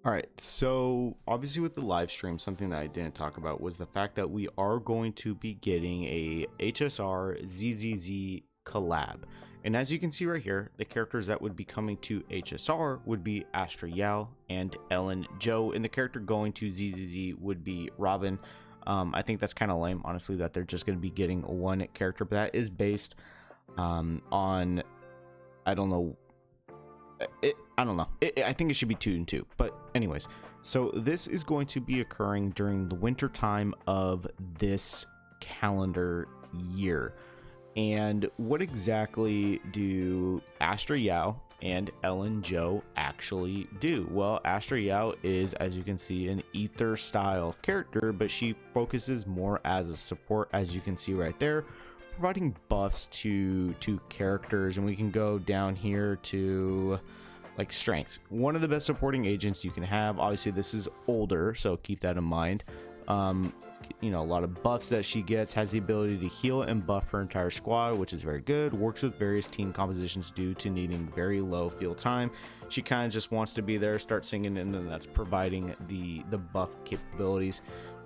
All right, so obviously with the live stream, something that I didn't talk about was the fact that we are going to be getting a HSR ZZZ collab. And as you can see right here, the characters that would be coming to HSR would be Astra Yao and Ellen Joe, and the character going to ZZZ would be Robin. I think that's kind of lame, honestly, that they're just going to be getting one character, but that is based on, I don't know, I think it should be 2 and 2. But anyways, so this is going to be occurring during the winter time of this calendar year. And what exactly do Astra Yao and Ellen Joe actually do? Well, Astra Yao is, as you can see, an ether style character, but she focuses more as a support, as you can see right there, providing buffs to characters. And we can go down here to like strengths. One of the best supporting agents you can have. Obviously this is older, so keep that in mind. You know, a lot of buffs that she gets. Has the ability to heal and buff her entire squad, which is very good. Works with various team compositions due to needing very low field time. She kind of just wants to be there, start singing, and then that's providing the buff capabilities.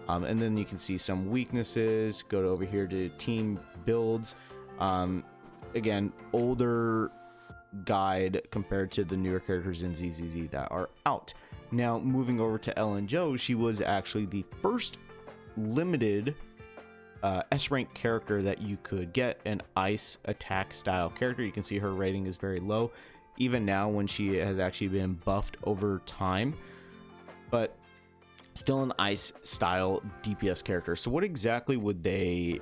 And then you can see some weaknesses. Go over here to team builds. Again, older guide compared to the newer characters in ZZZ that are out. Now moving over to Ellen Joe, she was actually the first limited S rank character that you could get, an ice attack style character. You can see her rating is very low even now when she has actually been buffed over time, but still an ice style DPS character. So what exactly would they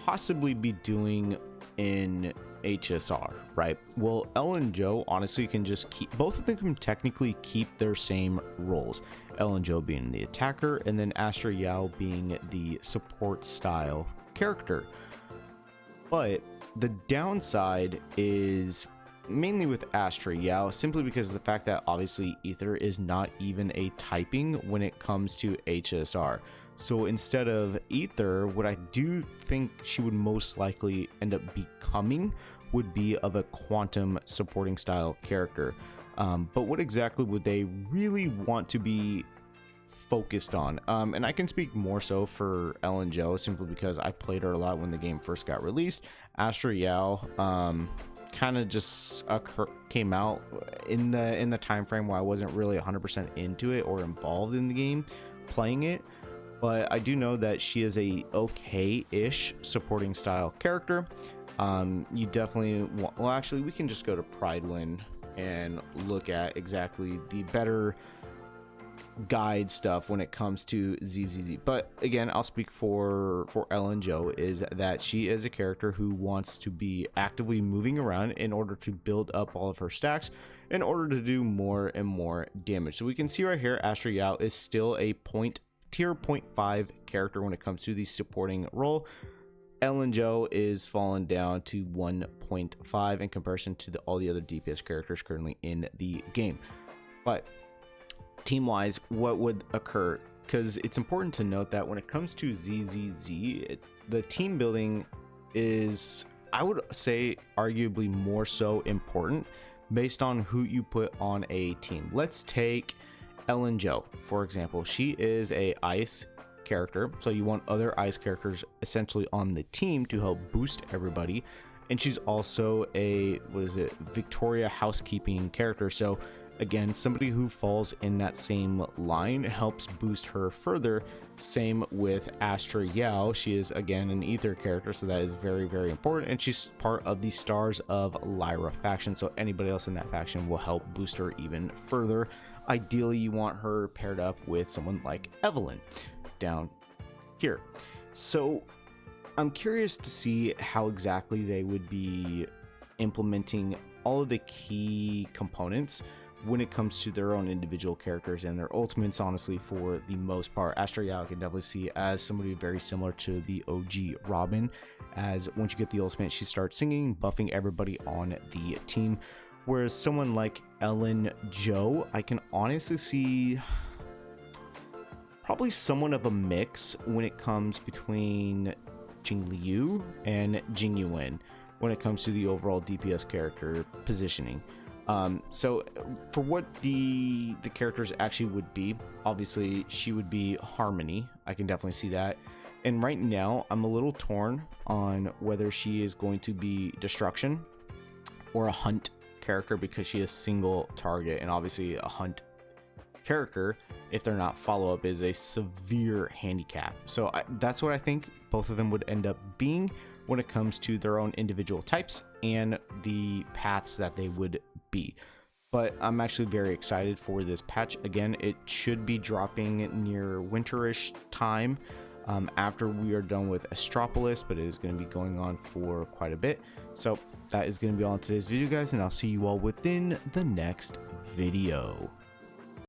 possibly be doing in HSR, right? Well, Ellen Joe honestly can just keep, both of them can technically keep their same roles. Ellen Joe being the attacker and then Astra Yao being the support style character. But the downside is mainly with Astra Yao, simply because of the fact that obviously ether is not even a typing when it comes to HSR. So instead of ether, what I do think she would most likely end up becoming would be of a quantum supporting style character. But what exactly would they really want to be focused on? And I can speak more so for Ellen Joe simply because I played her a lot when the game first got released. Astra Yao kind of just came out in the time frame where I wasn't really 100% into it or involved in the game playing it. But I do know that she is a okay-ish supporting style character. You definitely want, well, actually we can just go to Pridewind and look at exactly the better guide stuff when it comes to ZZZ. But again, I'll speak for Ellen Joe, is that she is a character who wants to be actively moving around in order to build up all of her stacks in order to do more and more damage. So we can see right here, Astra Yao is still a tier 0.5 character when it comes to the supporting role. Ellen Joe is fallen down to 1.5 in comparison to all the other DPS characters currently in the game. But team wise, what would occur? Because it's important to note that when it comes to ZZZ, the team building is, I would say, arguably more so important based on who you put on a team. Let's take Ellen Joe, for example. She is a ice character, so you want other ice characters essentially on the team to help boost everybody. And she's also a, what is it, Victoria housekeeping character. So again, somebody who falls in that same line helps boost her further. Same with Astra Yao. She is again an ether character, so that is very, very important. And she's part of the Stars of Lyra faction, so anybody else in that faction will help boost her even further. Ideally, you want her paired up with someone like Evelyn down here. So I'm curious to see how exactly they would be implementing all of the key components when it comes to their own individual characters and their ultimates. Honestly, for the most part, Astra Yao I can definitely see as somebody very similar to the OG Robin, as once you get the ultimate, she starts singing, buffing everybody on the team. Whereas someone like Ellen Joe, I can honestly see probably somewhat of a mix when it comes between Jing Liu and Jing Yuan when it comes to the overall DPS character positioning. So for what the characters actually would be, obviously she would be Harmony. I can definitely see that. And right now I'm a little torn on whether she is going to be Destruction or a Hunt character, because she is single target, and obviously a Hunt character, if they're not follow-up, is a severe handicap. So that's what I think both of them would end up being when it comes to their own individual types and the paths that they would be. But I'm actually very excited for this patch. Again, it should be dropping near winterish time, after we are done with Astropolis, but it is going to be going on for quite a bit. So that is going to be all in today's video, guys, and I'll see you all within the next video.